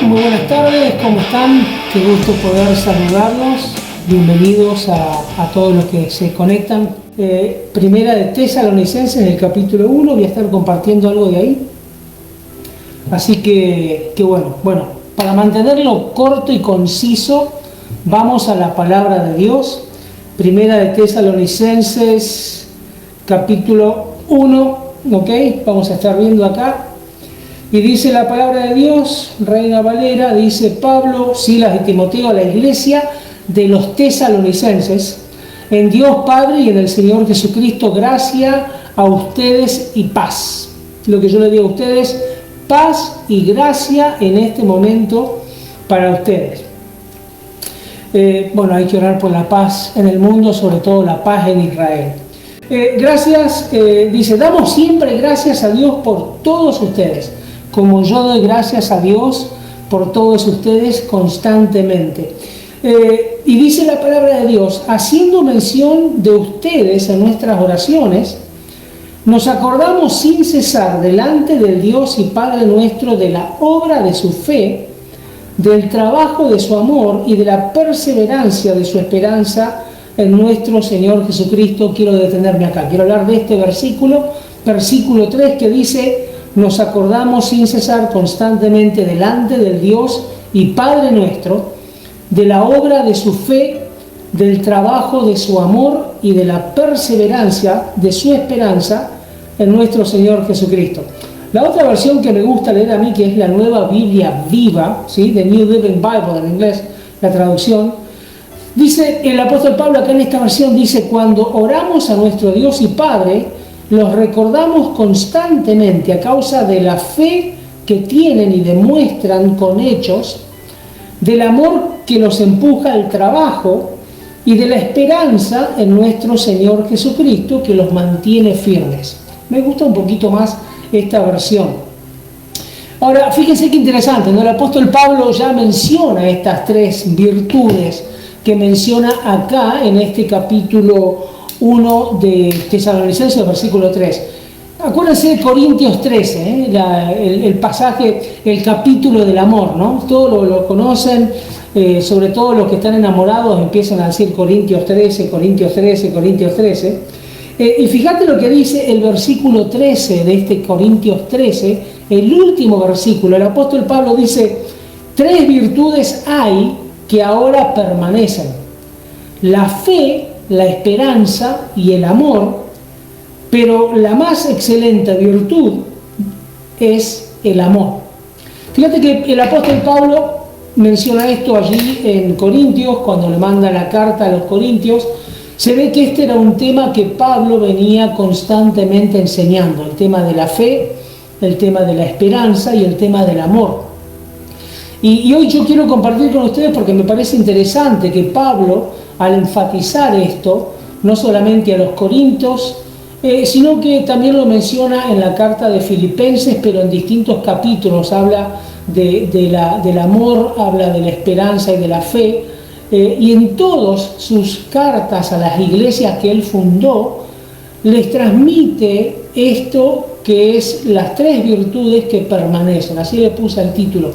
Muy buenas tardes, ¿cómo están? Qué gusto poder saludarlos. Bienvenidos a todos los que se conectan. Primera de Tesalonicenses, en el capítulo 1, voy a estar compartiendo algo de ahí. Así que bueno, para mantenerlo corto y conciso, vamos a la palabra de Dios. Primera de Tesalonicenses, capítulo 1, ¿ok? Vamos a estar viendo acá. Y dice la palabra de Dios, Reina Valera, dice Pablo, Silas y Timoteo a la iglesia de los tesalonicenses, en Dios Padre y en el Señor Jesucristo, gracia a ustedes y paz. Lo que yo le digo a ustedes, paz y gracia en este momento para ustedes. Hay que orar por la paz en el mundo, sobre todo la paz en Israel. Gracias, dice, damos siempre gracias a Dios por todos ustedes, como yo doy gracias a Dios por todos ustedes constantemente. Y dice la palabra de Dios, haciendo mención de ustedes en nuestras oraciones, nos acordamos sin cesar delante del Dios y Padre nuestro de la obra de su fe, del trabajo de su amor y de la perseverancia de su esperanza en nuestro Señor Jesucristo. Quiero detenerme acá, quiero hablar de este versículo 3, que dice, nos acordamos sin cesar constantemente delante del Dios y Padre nuestro, de la obra de su fe, del trabajo de su amor y de la perseverancia de su esperanza en nuestro Señor Jesucristo. La otra versión que me gusta leer a mí, que es la Nueva Biblia Viva, ¿sí? The New Living Bible en inglés, la traducción, dice el apóstol Pablo acá en esta versión, dice, cuando oramos a nuestro Dios y Padre, los recordamos constantemente a causa de la fe que tienen y demuestran con hechos, del amor que los empuja al trabajo y de la esperanza en nuestro Señor Jesucristo que los mantiene firmes. Me gusta un poquito más esta versión. Ahora, fíjense qué interesante, ¿no? El apóstol Pablo ya menciona estas tres virtudes que menciona acá en este capítulo 1 de Tesalonicenses, versículo 3. Acuérdense de Corintios 13, el pasaje, el capítulo del amor, ¿no? Todos lo conocen, sobre todo los que están enamorados empiezan a decir Corintios 13, Corintios 13, Corintios 13. Y fíjate lo que dice el versículo 13 de este Corintios 13, el último versículo. El apóstol Pablo dice, tres virtudes hay que ahora permanecen: la fe, la esperanza y el amor, pero la más excelente virtud es el amor. Fíjate que el apóstol Pablo menciona esto allí en Corintios, cuando le manda la carta a los Corintios. Se ve que este era un tema que Pablo venía constantemente enseñando, el tema de la fe, el tema de la esperanza y el tema del amor. Y hoy yo quiero compartir con ustedes porque me parece interesante que Pablo, al enfatizar esto, no solamente a los Corintios, sino que también lo menciona en la carta de Filipenses, pero en distintos capítulos habla del amor, habla de la esperanza y de la fe, y en todas sus cartas a las iglesias que él fundó, les transmite esto que es las tres virtudes que permanecen. Así le puse el título,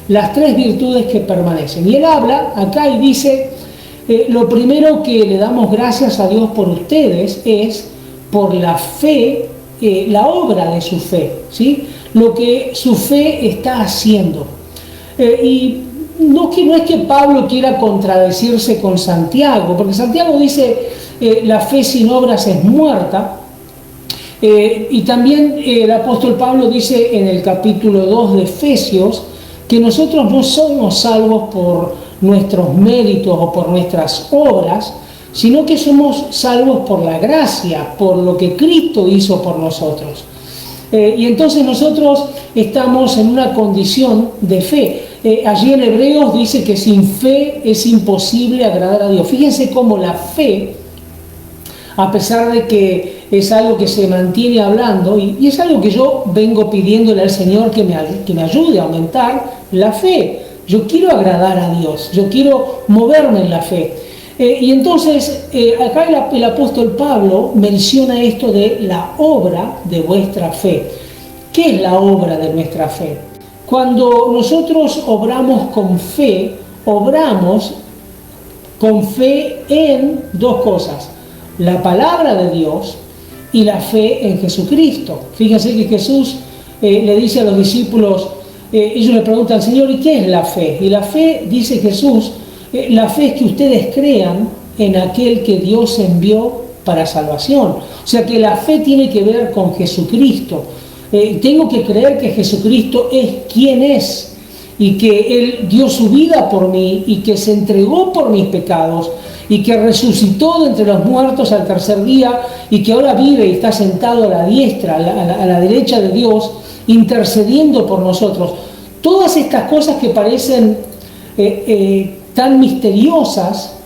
las tres virtudes que permanecen. Y él habla acá y dice, lo primero que le damos gracias a Dios por ustedes es por la fe, la obra de su fe, ¿sí? Lo que su fe está haciendo. Y no es que Pablo quiera contradecirse con Santiago, porque Santiago dice, la fe sin obras es muerta. Y también el apóstol Pablo dice en el capítulo 2 de Efesios, que nosotros no somos salvos por nuestros méritos o por nuestras obras, sino que somos salvos por la gracia, por lo que Cristo hizo por nosotros. Y entonces nosotros estamos en una condición de fe. Allí en Hebreos dice que sin fe es imposible agradar a Dios. Fíjense cómo la fe, a pesar de que es algo que se mantiene hablando, y es algo que yo vengo pidiéndole al Señor que me ayude a aumentar la fe. Yo quiero agradar a Dios, yo quiero moverme en la fe. Y entonces, acá el apóstol Pablo menciona esto de la obra de vuestra fe. ¿Qué es la obra de nuestra fe? Cuando nosotros obramos con fe en dos cosas: la palabra de Dios y la fe en Jesucristo. Fíjense que Jesús le dice a los discípulos, ellos le preguntan: Señor, ¿y qué es la fe? Y la fe, dice Jesús, la fe es que ustedes crean en aquel que Dios envió para salvación. O sea que la fe tiene que ver con Jesucristo. Tengo que creer que Jesucristo es quien es, y que Él dio su vida por mí, y que se entregó por mis pecados, y que resucitó de entre los muertos al tercer día, y que ahora vive y está sentado a la diestra, a la derecha de Dios, intercediendo por nosotros. Todas estas cosas que parecen tan misteriosas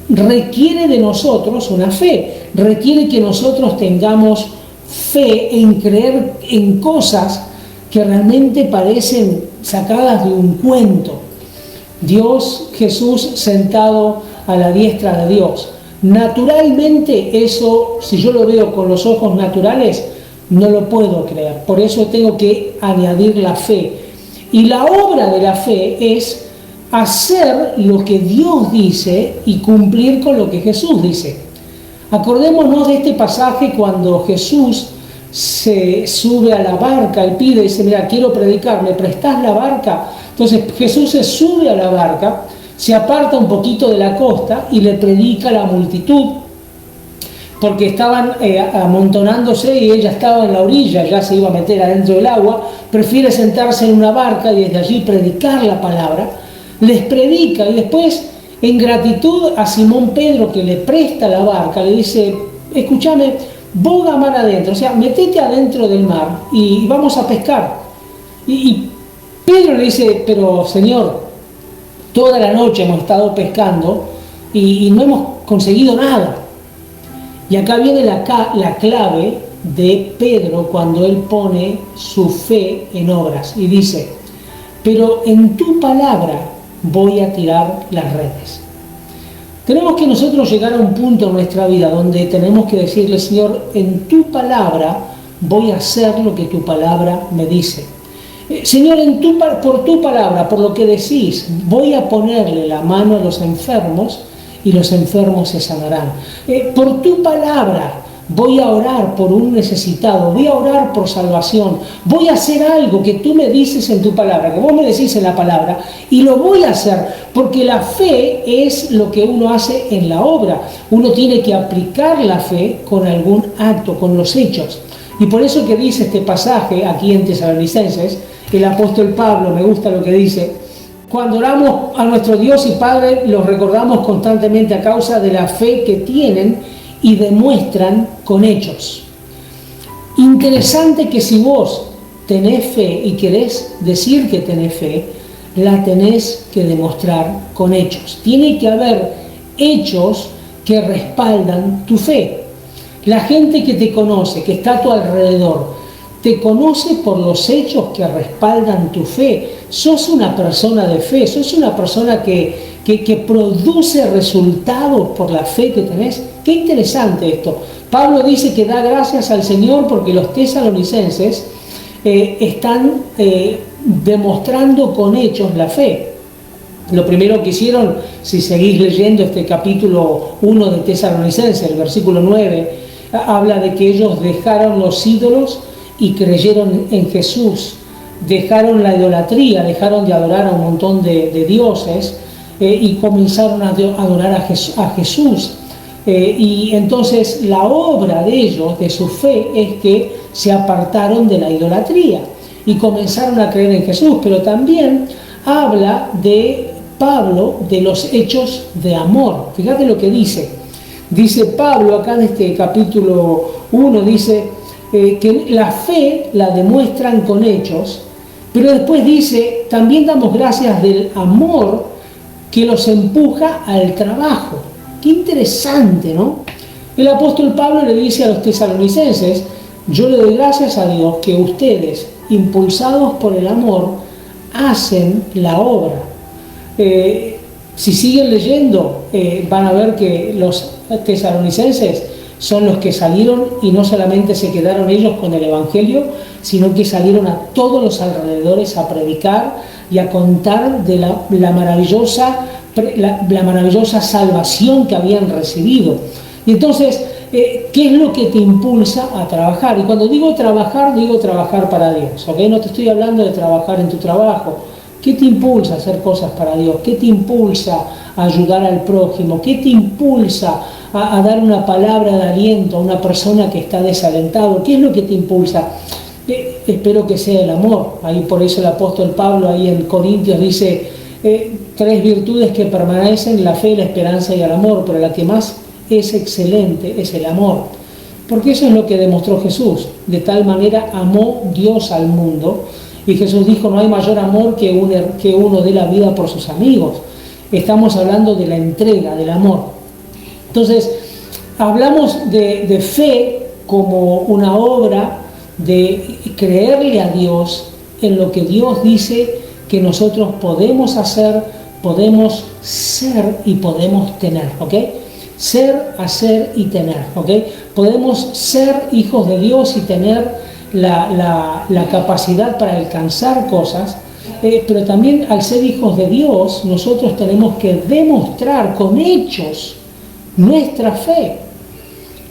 requiere de nosotros una fe, requiere que nosotros tengamos fe en creer en cosas que realmente parecen sacadas de un cuento. Dios, Jesús sentado a la diestra de Dios. Naturalmente eso, si yo lo veo con los ojos naturales, no lo puedo creer. Por eso tengo que añadir la fe. Y la obra de la fe es hacer lo que Dios dice y cumplir con lo que Jesús dice. Acordémonos de este pasaje cuando Jesús se sube a la barca y pide, dice: mira, quiero predicar, ¿me prestás la barca? Entonces Jesús se sube a la barca, se aparta un poquito de la costa y le predica a la multitud, porque estaban amontonándose y ella estaba en la orilla, ya se iba a meter adentro del agua. Prefiere sentarse en una barca y desde allí predicar la palabra. Les predica, y después, en gratitud a Simón Pedro, que le presta la barca, le dice: escúchame, boga mar adentro, o sea, metete adentro del mar y vamos a pescar. Y Pedro le dice: pero Señor, toda la noche hemos estado pescando y no hemos conseguido nada. Y acá viene la clave de Pedro cuando él pone su fe en obras y dice: pero en tu palabra voy a tirar las redes. Tenemos que nosotros llegar a un punto en nuestra vida donde tenemos que decirle: Señor, en tu palabra voy a hacer lo que tu palabra me dice. Señor, por tu palabra, por lo que decís, voy a ponerle la mano a los enfermos y los enfermos se sanarán. Por tu palabra voy a orar por un necesitado, voy a orar por salvación, voy a hacer algo que tú me dices en tu palabra, que vos me decís en la palabra, y lo voy a hacer, porque la fe es lo que uno hace en la obra. Uno tiene que aplicar la fe con algún acto, con los hechos. Y por eso que dice este pasaje aquí en Tesalonicenses, el apóstol Pablo, me gusta lo que dice: cuando oramos a nuestro Dios y Padre, los recordamos constantemente a causa de la fe que tienen y demuestran con hechos. Interesante que si vos tenés fe y querés decir que tenés fe, la tenés que demostrar con hechos. Tiene que haber hechos que respaldan tu fe. La gente que te conoce, que está a tu alrededor, te conoce por los hechos que respaldan tu fe. Sos una persona de fe, sos una persona que produce resultados por la fe que tenés. Qué interesante esto. Pablo dice que da gracias al Señor porque los tesalonicenses están demostrando con hechos la fe. Lo primero que hicieron, si seguís leyendo este capítulo 1 de Tesalonicenses, el versículo 9, habla de que ellos dejaron los ídolos y creyeron en Jesús. Dejaron la idolatría, dejaron de adorar a un montón de dioses y comenzaron a adorar a Jesús. Y entonces la obra de ellos, de su fe, es que se apartaron de la idolatría y comenzaron a creer en Jesús. Pero también habla de Pablo de los hechos de amor. Fíjate lo que dice. Dice Pablo acá en este capítulo 1, dice que la fe la demuestran con hechos, pero después dice: también damos gracias del amor que los empuja al trabajo. Qué interesante, ¿no? El apóstol Pablo le dice a los tesalonicenses: yo le doy gracias a Dios que ustedes, impulsados por el amor, hacen la obra. Si siguen leyendo, van a ver que los tesalonicenses son los que salieron y no solamente se quedaron ellos con el Evangelio, sino que salieron a todos los alrededores a predicar y a contar de la maravillosa salvación que habían recibido. Y entonces, ¿qué es lo que te impulsa a trabajar? Y cuando digo trabajar para Dios, ¿ok? No te estoy hablando de trabajar en tu trabajo. ¿Qué te impulsa a hacer cosas para Dios? ¿Qué te impulsa a ayudar al prójimo? ¿Qué te impulsa a dar una palabra de aliento a una persona que está desalentado? ¿Qué es lo que te impulsa? Espero que sea el amor. Ahí por eso el apóstol Pablo ahí en Corintios dice 3 virtudes que permanecen: la fe, la esperanza y el amor, pero la que más es excelente es el amor, porque eso es lo que demostró Jesús. De tal manera amó Dios al mundo, y Jesús dijo: no hay mayor amor que uno dé la vida por sus amigos. Estamos hablando de la entrega, del amor. Entonces, hablamos de fe como una obra de creerle a Dios en lo que Dios dice que nosotros podemos hacer, podemos ser y podemos tener, ¿ok? Ser, hacer y tener, ¿ok? Podemos ser hijos de Dios y tener la capacidad para alcanzar cosas, pero también al ser hijos de Dios nosotros tenemos que demostrar con hechos nuestra fe.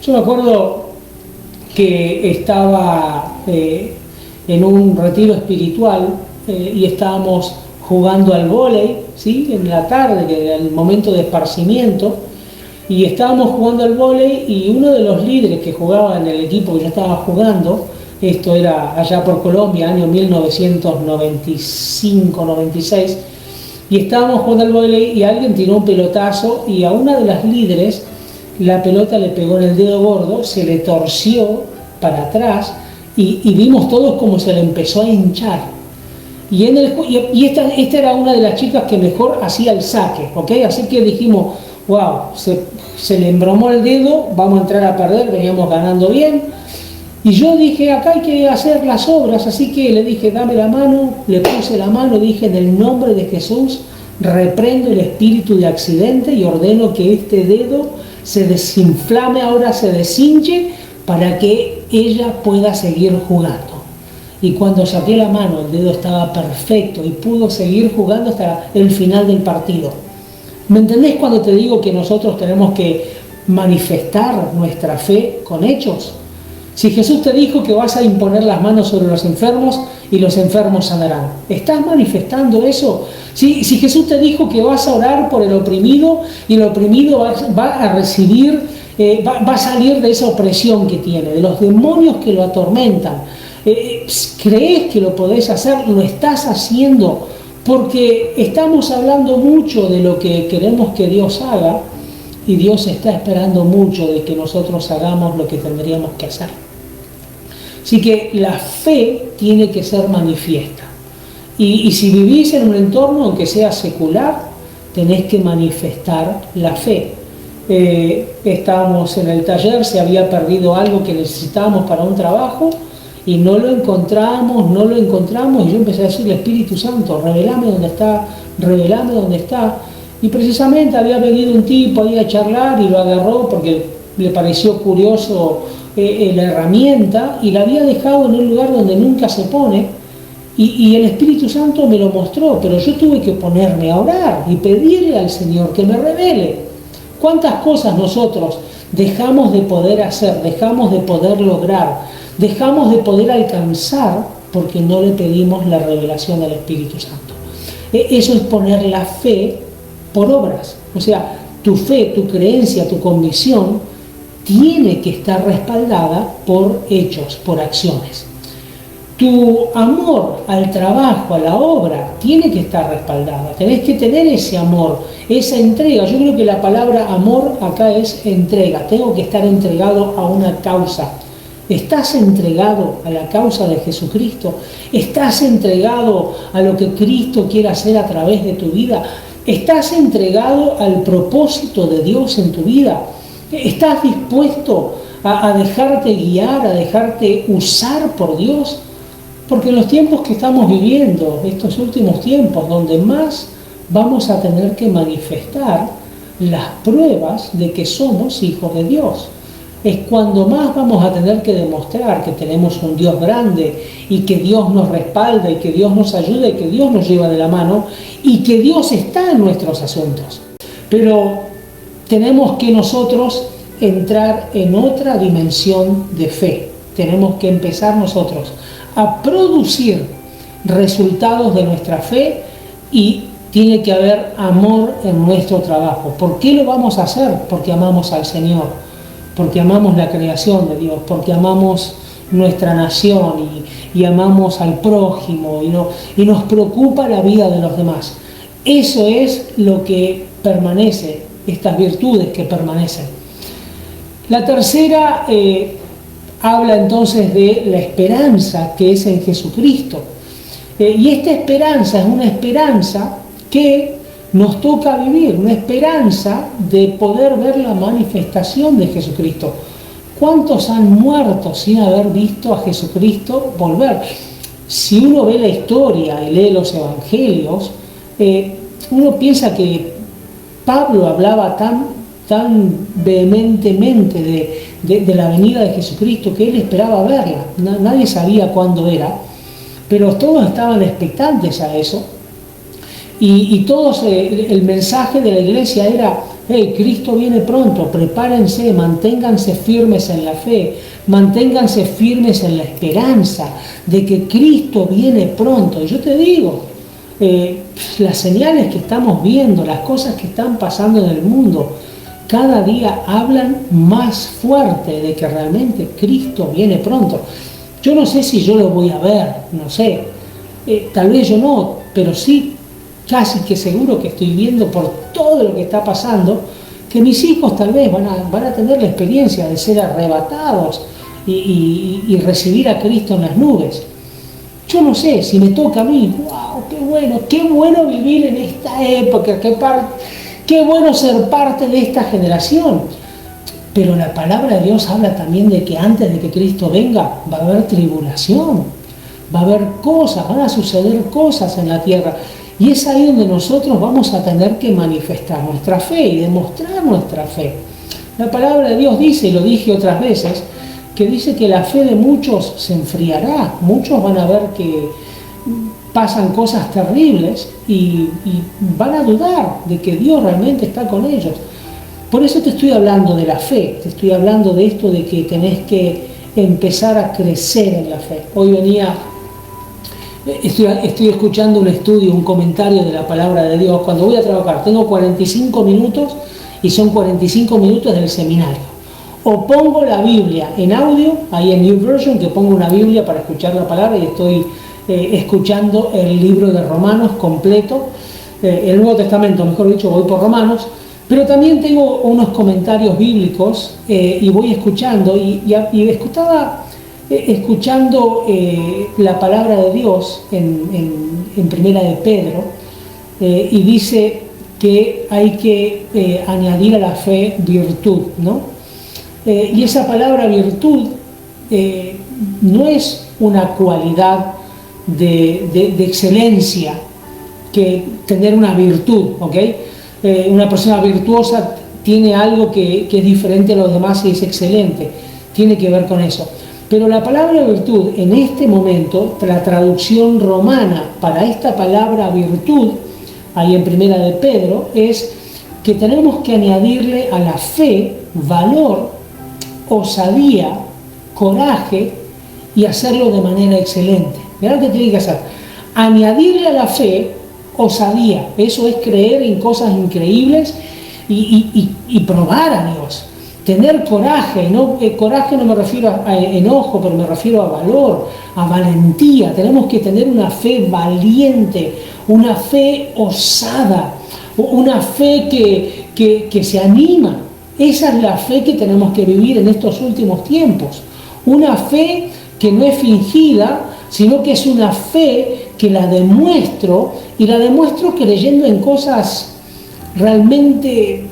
Yo me acuerdo que estaba en un retiro espiritual y estábamos jugando al vóley, ¿sí? En la tarde, que era el momento de esparcimiento, y estábamos jugando al vóley, y uno de los líderes que jugaba en el equipo que yo estaba jugando, esto era allá por Colombia, año 1995-96, y estábamos jugando al vóley y alguien tiró un pelotazo y a una de las líderes la pelota le pegó en el dedo gordo, se le torció para atrás y vimos todos cómo se le empezó a hinchar. Y esta era una de las chicas que mejor hacía el saque, ¿ok? Así que dijimos, wow, se le embromó el dedo, vamos a entrar a perder, veníamos ganando bien. Y yo dije, acá hay que hacer las obras, así que le dije, dame la mano, le puse la mano, dije, en el nombre de Jesús, reprendo el espíritu de accidente y ordeno que este dedo se desinflame, ahora se deshinche, para que ella pueda seguir jugando. Y cuando saqué la mano, el dedo estaba perfecto y pudo seguir jugando hasta el final del partido. ¿Me entendés cuando te digo que nosotros tenemos que manifestar nuestra fe con hechos? Si Jesús te dijo que vas a imponer las manos sobre los enfermos y los enfermos sanarán, ¿estás manifestando eso? Si Jesús te dijo que vas a orar por el oprimido y el oprimido va a recibir, va a salir de esa opresión que tiene, de los demonios que lo atormentan, ¿crees que lo podés hacer? ¿Lo estás haciendo? Porque estamos hablando mucho de lo que queremos que Dios haga, y Dios está esperando mucho de que nosotros hagamos lo que tendríamos que hacer. Así que la fe tiene que ser manifiesta. Y si vivís en un entorno, aunque sea secular, tenés que manifestar la fe. Estábamos en el taller, se había perdido algo que necesitábamos para un trabajo y no lo encontramos, y yo empecé a decirle, Espíritu Santo, revelame dónde está. Y precisamente había venido un tipo ahí a charlar y lo agarró porque le pareció curioso la herramienta, y la había dejado en un lugar donde nunca se pone, y el Espíritu Santo me lo mostró, pero yo tuve que ponerme a orar y pedirle al Señor que me revele. ¿Cuántas cosas nosotros dejamos de poder hacer, dejamos de poder lograr, dejamos de poder alcanzar porque no le pedimos la revelación al Espíritu Santo? Eso es poner la fe por obras. O sea, tu fe, tu creencia, tu convicción tiene que estar respaldada por hechos, por acciones. Tu amor al trabajo, a la obra, tiene que estar respaldada. Tenés que tener ese amor, esa entrega. Yo creo que la palabra amor acá es entrega. Tengo que estar entregado a una causa. ¿Estás entregado a la causa de Jesucristo? ¿Estás entregado a lo que Cristo quiere hacer a través de tu vida? ¿Estás entregado al propósito de Dios en tu vida? ¿Estás dispuesto a dejarte guiar, a dejarte usar por Dios? Porque en los tiempos que estamos viviendo, estos últimos tiempos, donde más vamos a tener que manifestar las pruebas de que somos hijos de Dios. es cuando más vamos a tener que demostrar que tenemos un Dios grande y que Dios nos respalda y que Dios nos ayuda y que Dios nos lleva de la mano y que Dios está en nuestros asuntos. Pero tenemos que nosotros entrar en otra dimensión de fe. Tenemos que empezar nosotros a producir resultados de nuestra fe y tiene que haber amor en nuestro trabajo. ¿Por qué lo vamos a hacer? Porque amamos al Señor, porque amamos la creación de Dios, porque amamos nuestra nación y amamos al prójimo y nos preocupa la vida de los demás. Eso es lo que permanece, estas virtudes que permanecen. La tercera habla entonces de la esperanza que es en Jesucristo. Y esta esperanza es una esperanza que nos toca vivir, una esperanza de poder ver la manifestación de Jesucristo. ¿Cuántos han muerto sin haber visto a Jesucristo volver? Si uno ve la historia y lee los evangelios, uno piensa que Pablo hablaba tan vehementemente de la venida de Jesucristo que él esperaba verla. Nadie sabía cuándo era, pero todos estaban expectantes a eso. Y todos, el mensaje de la iglesia era: hey, Cristo viene pronto, prepárense, manténganse firmes en la fe, manténganse firmes en la esperanza de que Cristo viene pronto. Y yo te digo, las señales que estamos viendo, las cosas que están pasando en el mundo, cada día hablan más fuerte de que realmente Cristo viene pronto. Yo no sé si yo lo voy a ver, no sé, tal vez yo no, pero sí, casi que seguro que estoy viendo por todo lo que está pasando, que mis hijos tal vez van a tener la experiencia de ser arrebatados y recibir a Cristo en las nubes. Yo no sé, si me toca a mí, wow, qué bueno vivir en esta época, qué bueno ser parte de esta generación. Pero la palabra de Dios habla también de que antes de que Cristo venga va a haber tribulación, va a haber cosas, van a suceder cosas en la tierra. Y es ahí donde nosotros vamos a tener que manifestar nuestra fe y demostrar nuestra fe. La palabra de Dios dice, y lo dije otras veces, que dice que la fe de muchos se enfriará. Muchos van a ver que pasan cosas terribles y van a dudar de que Dios realmente está con ellos. Por eso te estoy hablando de la fe, te estoy hablando de esto de que tenés que empezar a crecer en la fe. Hoy estoy escuchando un estudio, un comentario de la palabra de Dios. Cuando voy a trabajar tengo 45 minutos y son 45 minutos del seminario. O pongo la Biblia en audio, ahí en YouVersion, que pongo una Biblia para escuchar la palabra y estoy escuchando el libro de Romanos completo, el Nuevo Testamento, mejor dicho, voy por Romanos, pero también tengo unos comentarios bíblicos y voy escuchando y estaba escuchando la palabra de Dios en Primera de Pedro y dice que hay que añadir a la fe virtud, ¿no? Y esa palabra virtud no es una cualidad de excelencia, que tener una virtud, ¿ok? Una persona virtuosa tiene algo que es diferente a los demás y es excelente, tiene que ver con eso. Pero la palabra virtud, en este momento, la traducción romana para esta palabra virtud, ahí en Primera de Pedro, es que tenemos que añadirle a la fe valor, osadía, coraje y hacerlo de manera excelente. Mirá lo que tiene que hacer. Añadirle a la fe osadía. Eso es creer en cosas increíbles y probar a Dios. Tener coraje, ¿no? Coraje no me refiero a enojo, pero me refiero a valor, a valentía. Tenemos que tener una fe valiente, una fe osada, una fe que se anima. Esa es la fe que tenemos que vivir en estos últimos tiempos. Una fe que no es fingida, sino que es una fe que la demuestro, y la demuestro creyendo en cosas realmente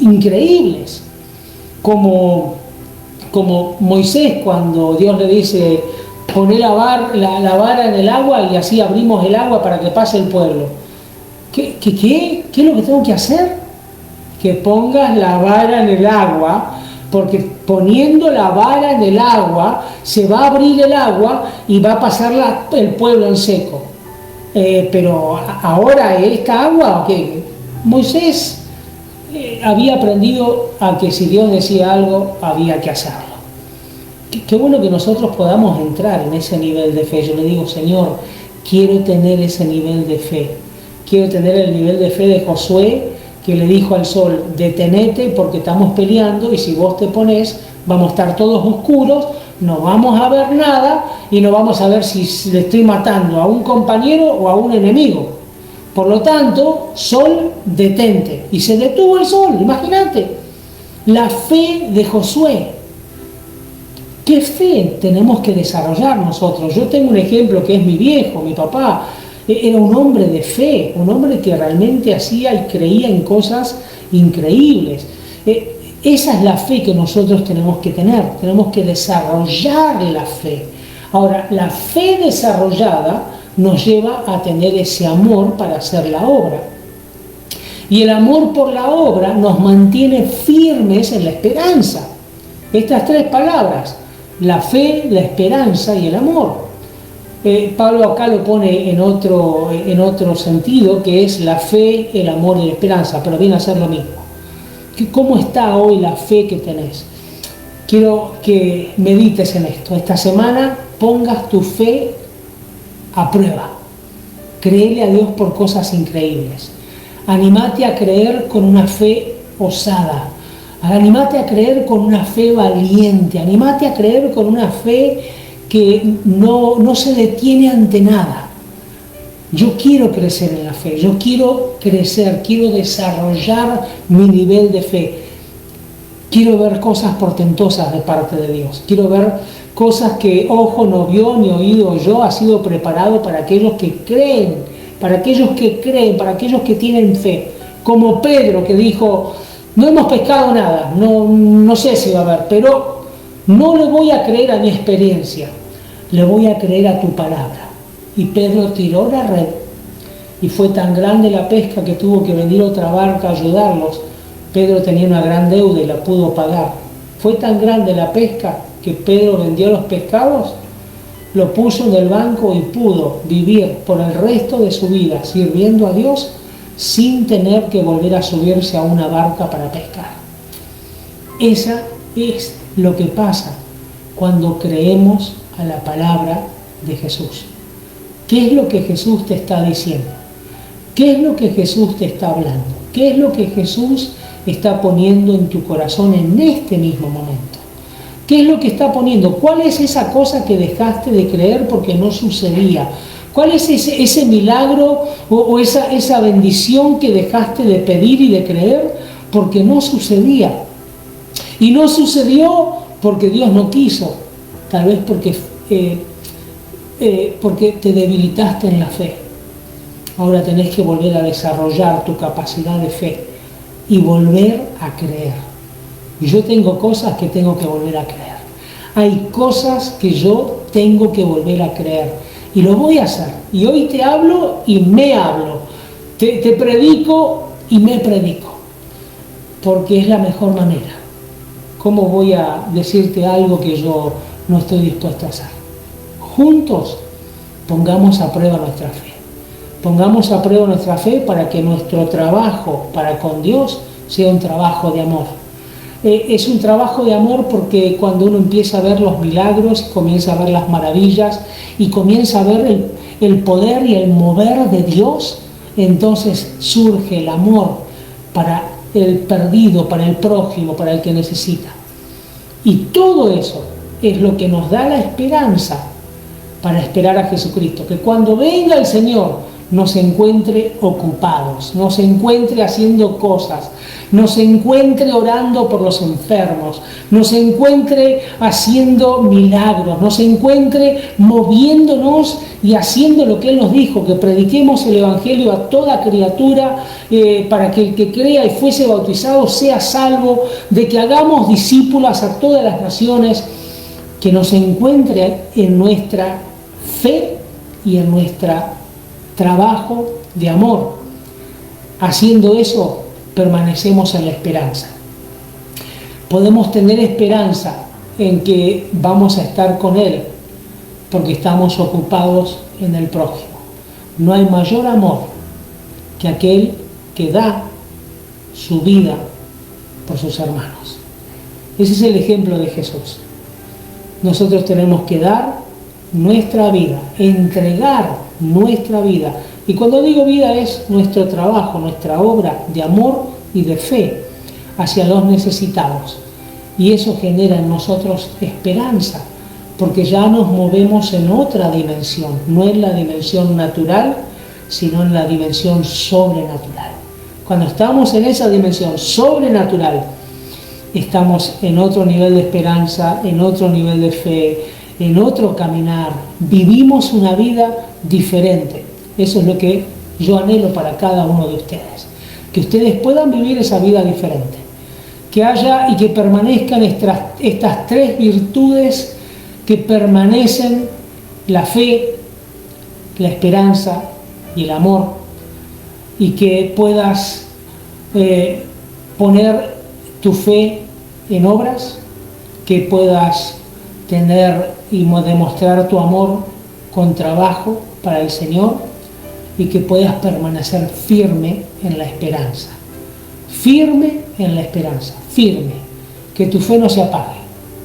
increíbles. Como Moisés, cuando Dios le dice: poné la vara en el agua y así abrimos el agua para que pase el pueblo. ¿Qué es lo que tengo que hacer? Que pongas la vara en el agua porque poniendo la vara en el agua, se va a abrir el agua y va a pasar el pueblo en seco. Pero ahora esta agua, que Moisés había aprendido a que si Dios decía algo, había que hacerlo. Qué bueno que nosotros podamos entrar en ese nivel de fe. Yo le digo, Señor, quiero tener ese nivel de fe. Quiero tener el nivel de fe de Josué, que le dijo al sol, detenete porque estamos peleando y si vos te pones, vamos a estar todos oscuros, no vamos a ver nada y no vamos a ver si le estoy matando a un compañero o a un enemigo. Por lo tanto, sol, detente. Y se detuvo el sol, imagínate. La fe de Josué. ¿Qué fe tenemos que desarrollar nosotros? Yo tengo un ejemplo que es mi viejo, mi papá. Era un hombre de fe, un hombre que realmente hacía y creía en cosas increíbles. Esa es la fe que nosotros tenemos que tener, tenemos que desarrollar la fe. Ahora, la fe desarrollada nos lleva a tener ese amor para hacer la obra. Y el amor por la obra nos mantiene firmes en la esperanza. Estas tres palabras, la fe, la esperanza y el amor. Pablo acá lo pone en otro sentido, que es la fe, el amor y la esperanza, pero viene a ser lo mismo. ¿Cómo está hoy la fe que tenés? Quiero que medites en esto. Esta semana pongas tu fe a prueba. Créele a Dios por cosas increíbles. Animate a creer con una fe osada. Animate a creer con una fe valiente. Animate a creer con una fe que no se detiene ante nada. Yo quiero crecer en la fe, yo quiero crecer, quiero desarrollar mi nivel de fe. Quiero ver cosas portentosas de parte de Dios. Quiero ver cosas que ojo no vio ni oído oyó, ha sido preparado para aquellos que creen, para aquellos que tienen fe. Como Pedro, que dijo, no hemos pescado nada, no sé si va a haber, pero no le voy a creer a mi experiencia. Le voy a creer a tu palabra. Y Pedro tiró la red y fue tan grande la pesca que tuvo que venir otra barca a ayudarlos. Pedro tenía una gran deuda y la pudo pagar. Fue tan grande la pesca que Pedro vendió los pescados, lo puso en el banco y pudo vivir por el resto de su vida sirviendo a Dios sin tener que volver a subirse a una barca para pescar. Esa es lo que pasa cuando creemos a la palabra de Jesús. ¿Qué es lo que Jesús te está diciendo? ¿Qué es lo que Jesús te está hablando? ¿Qué es lo que Jesús está poniendo en tu corazón en este mismo momento? ¿Qué es lo que está poniendo? ¿Cuál es esa cosa que dejaste de creer porque no sucedía? ¿Cuál es ese milagro o esa bendición que dejaste de pedir y de creer porque no sucedía? Y no sucedió porque Dios no quiso, tal vez porque te debilitaste en la fe. Ahora tenés que volver a desarrollar tu capacidad de fe y volver a creer. Y yo tengo cosas que tengo que volver a creer. Hay cosas que yo tengo que volver a creer. Y lo voy a hacer. Y hoy te hablo y me hablo. Te predico y me predico. Porque es la mejor manera. ¿Cómo voy a decirte algo que yo no estoy dispuesto a hacer? Juntos pongamos a prueba nuestra fe. Pongamos a prueba nuestra fe para que nuestro trabajo para con Dios sea un trabajo de amor. Es un trabajo de amor porque cuando uno empieza a ver los milagros, comienza a ver las maravillas y comienza a ver el poder y el mover de Dios, entonces surge el amor para el perdido, para el prójimo, para el que necesita. Y todo eso es lo que nos da la esperanza para esperar a Jesucristo, que cuando venga el Señor nos encuentre ocupados, nos encuentre haciendo cosas, nos encuentre orando por los enfermos, nos encuentre haciendo milagros, nos encuentre moviéndonos y haciendo lo que Él nos dijo, que prediquemos el Evangelio a toda criatura para que el que crea y fuese bautizado sea salvo, de que hagamos discípulos a todas las naciones, que nos encuentre en nuestra fe y en nuestro trabajo de amor. Haciendo eso, permanecemos en la esperanza. podemos tener esperanza en que vamos a estar con Él, porque estamos ocupados en el prójimo. No hay mayor amor que aquel que da su vida por sus hermanos. Ese es el ejemplo de Jesús. Nosotros tenemos que dar nuestra vida, entregar nuestra vida. Y cuando digo vida es nuestro trabajo, nuestra obra de amor y de fe hacia los necesitados. Y eso genera en nosotros esperanza, porque ya nos movemos en otra dimensión, no en la dimensión natural, sino en la dimensión sobrenatural. Cuando estamos en esa dimensión sobrenatural, estamos en otro nivel de esperanza, en otro nivel de fe, en otro caminar. Vivimos una vida diferente. Eso es lo que yo anhelo para cada uno de ustedes. Que ustedes puedan vivir esa vida diferente. Que haya y que permanezcan estas tres virtudes que permanecen: la fe, la esperanza y el amor. Y que puedas poner tu fe en obras, que puedas tener y demostrar tu amor con trabajo para el Señor, y que puedas permanecer firme en la esperanza. Firme en la esperanza, firme. Que tu fe no se apague,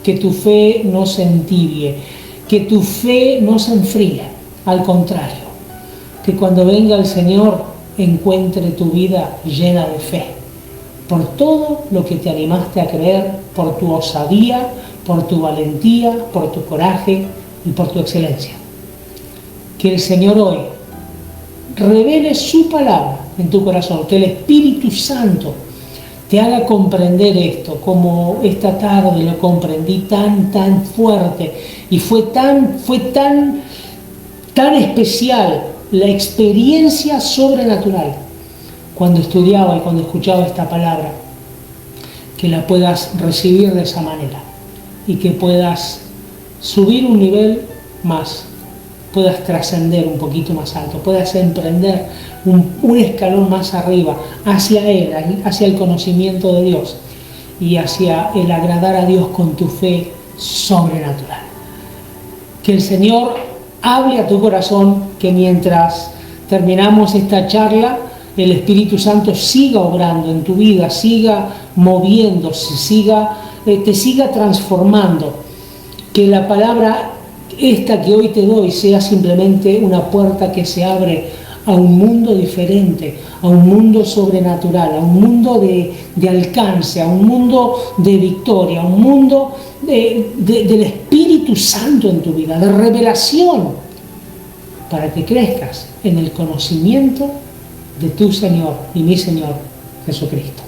que tu fe no se entibie, que tu fe no se enfríe. Al contrario, que cuando venga el Señor encuentre tu vida llena de fe, por todo lo que te animaste a creer, por tu osadía, por tu valentía, por tu coraje y por tu excelencia. Que el Señor hoy revele su palabra en tu corazón, que el Espíritu Santo te haga comprender esto, como esta tarde lo comprendí tan fuerte, y fue tan especial la experiencia sobrenatural cuando estudiaba y cuando escuchaba esta palabra, que la puedas recibir de esa manera y que puedas subir un nivel más, puedas trascender un poquito más alto, puedas emprender un escalón más arriba hacia Él, hacia el conocimiento de Dios y hacia el agradar a Dios con tu fe sobrenatural. Que el Señor hable a tu corazón, que mientras terminamos esta charla, el Espíritu Santo siga obrando en tu vida, siga moviéndose, te siga transformando. Que la palabra esta que hoy te doy sea simplemente una puerta que se abre a un mundo diferente, a un mundo sobrenatural, a un mundo de alcance, a un mundo de victoria, a un mundo del Espíritu Santo en tu vida, de revelación, para que crezcas en el conocimiento de tu Señor y mi Señor Jesucristo.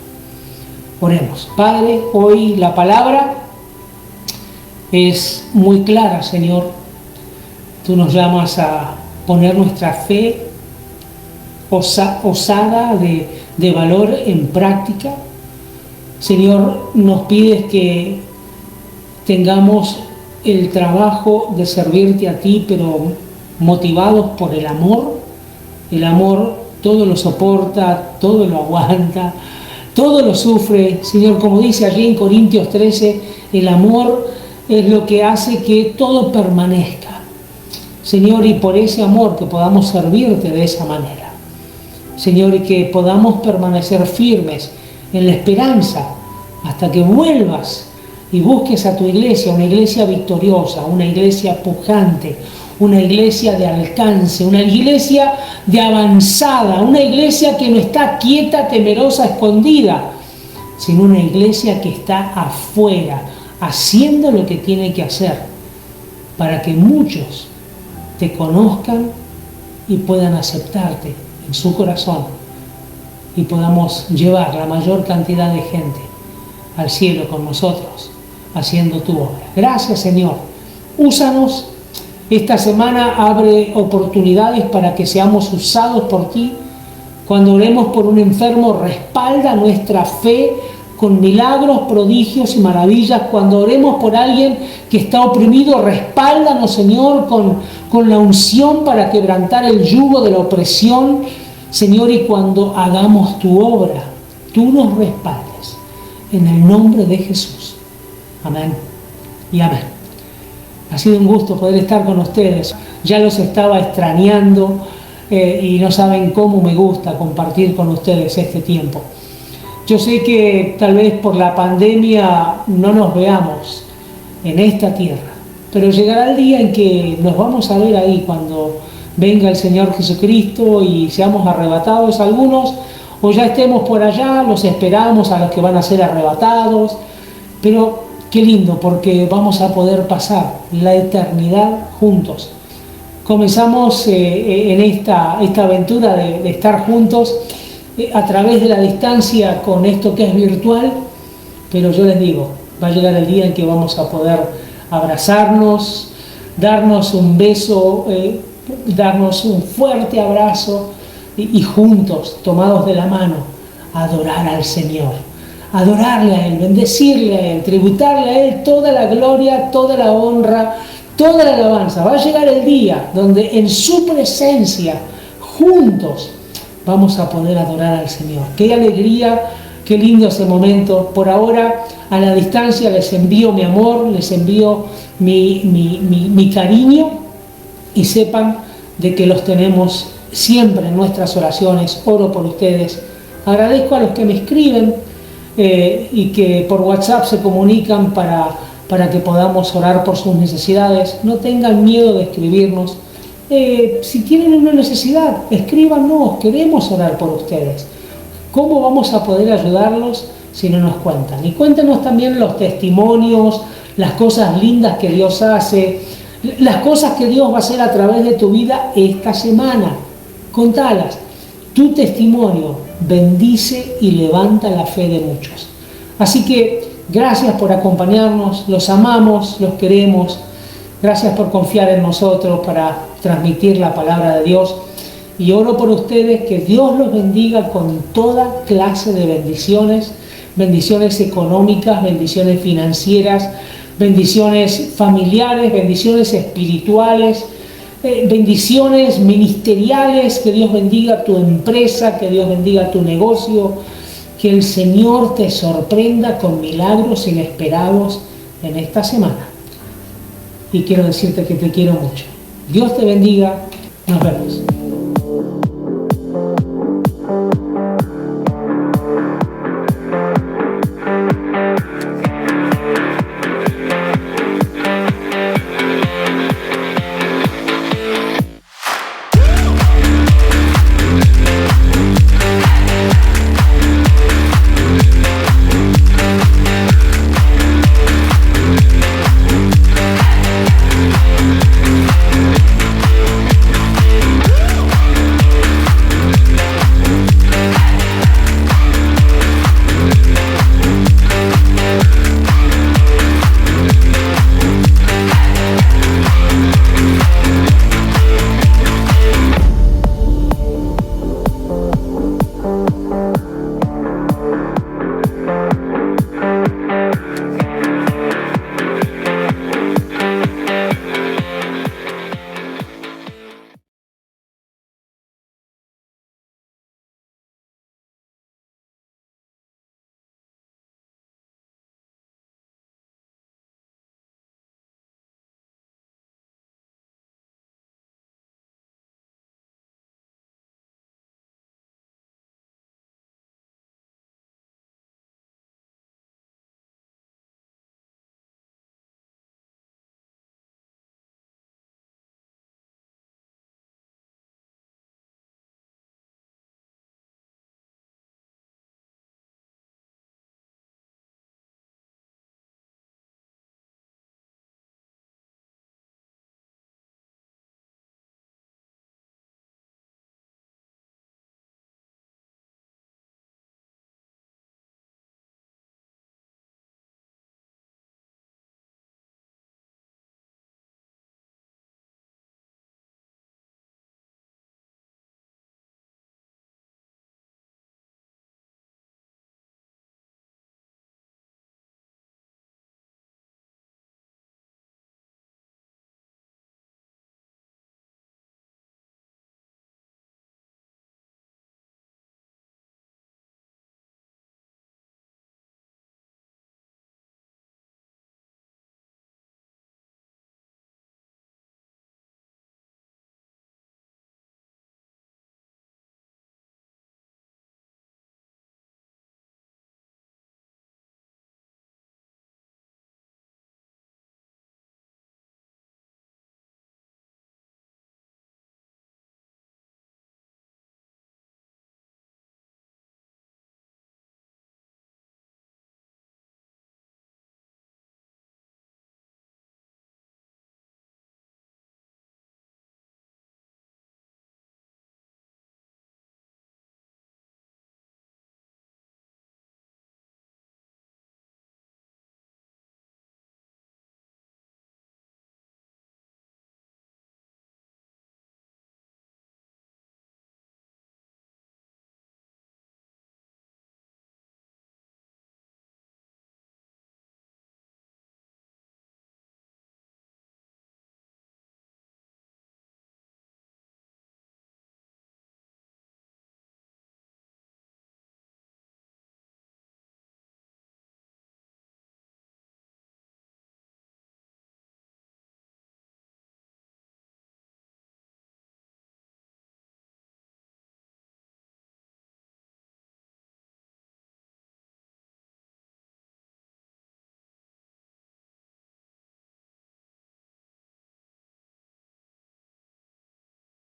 Oremos. Padre, hoy la palabra es muy clara, Señor. Tú nos llamas a poner nuestra fe osada de valor en práctica. Señor, nos pides que tengamos el trabajo de servirte a ti, pero motivados por el amor. El amor todo lo soporta, todo lo aguanta, todo lo sufre. Señor, como dice allí en Corintios 13, el amor es lo que hace que todo permanezca. Señor, y por ese amor que podamos servirte de esa manera. Señor, y que podamos permanecer firmes en la esperanza hasta que vuelvas y busques a tu iglesia, una iglesia victoriosa, una iglesia pujante, una iglesia de alcance, una iglesia de avanzada, una iglesia que no está quieta, temerosa, escondida, sino una iglesia que está afuera, haciendo lo que tiene que hacer, para que muchos te conozcan y puedan aceptarte en su corazón y podamos llevar la mayor cantidad de gente al cielo con nosotros, haciendo tu obra. Gracias, Señor. Úsanos. Esta semana abre oportunidades para que seamos usados por ti. Cuando oremos por un enfermo, respalda nuestra fe con milagros, prodigios y maravillas. Cuando oremos por alguien que está oprimido, respáldanos, Señor, con la unción para quebrantar el yugo de la opresión. Señor, y cuando hagamos tu obra, tú nos respaldes en el nombre de Jesús. Amén y amén. Ha sido un gusto poder estar con ustedes. Ya los estaba extrañando y no saben cómo me gusta compartir con ustedes este tiempo. Yo sé que tal vez por la pandemia no nos veamos en esta tierra, pero llegará el día en que nos vamos a ver ahí cuando venga el Señor Jesucristo y seamos arrebatados algunos, o ya estemos por allá, los esperamos a los que van a ser arrebatados, pero qué lindo, porque vamos a poder pasar la eternidad juntos. Comenzamos en esta aventura de estar juntos a través de la distancia con esto que es virtual, pero yo les digo, va a llegar el día en que vamos a poder abrazarnos, darnos un beso, darnos un fuerte abrazo y juntos, tomados de la mano, adorar al Señor, adorarle a Él, bendecirle a Él, tributarle a Él toda la gloria, toda la honra, toda la alabanza. Va a llegar el día donde en su presencia, juntos, vamos a poder adorar al Señor. Qué alegría, qué lindo ese momento. Por ahora, a la distancia, les envío mi amor, les envío mi cariño, y sepan de que los tenemos siempre en nuestras oraciones. Oro por ustedes. Agradezco a los que me escriben y que por WhatsApp se comunican para que podamos orar por sus necesidades. No tengan miedo de escribirnos. Si tienen una necesidad, escríbanos, queremos orar por ustedes. ¿Cómo vamos a poder ayudarlos si no nos cuentan? Y cuéntenos también los testimonios, las cosas lindas que Dios hace, las cosas que Dios va a hacer a través de tu vida esta semana. Contalas. Tu testimonio bendice y levanta la fe de muchos. Así que gracias por acompañarnos, los amamos, los queremos. Gracias por confiar en nosotros para transmitir la palabra de Dios. Y oro por ustedes, que Dios los bendiga con toda clase de bendiciones, bendiciones económicas, bendiciones financieras, bendiciones familiares, bendiciones espirituales, bendiciones ministeriales. Que Dios bendiga tu empresa, que Dios bendiga tu negocio, que el Señor te sorprenda con milagros inesperados en esta semana. Y quiero decirte que te quiero mucho. Dios te bendiga. Nos vemos.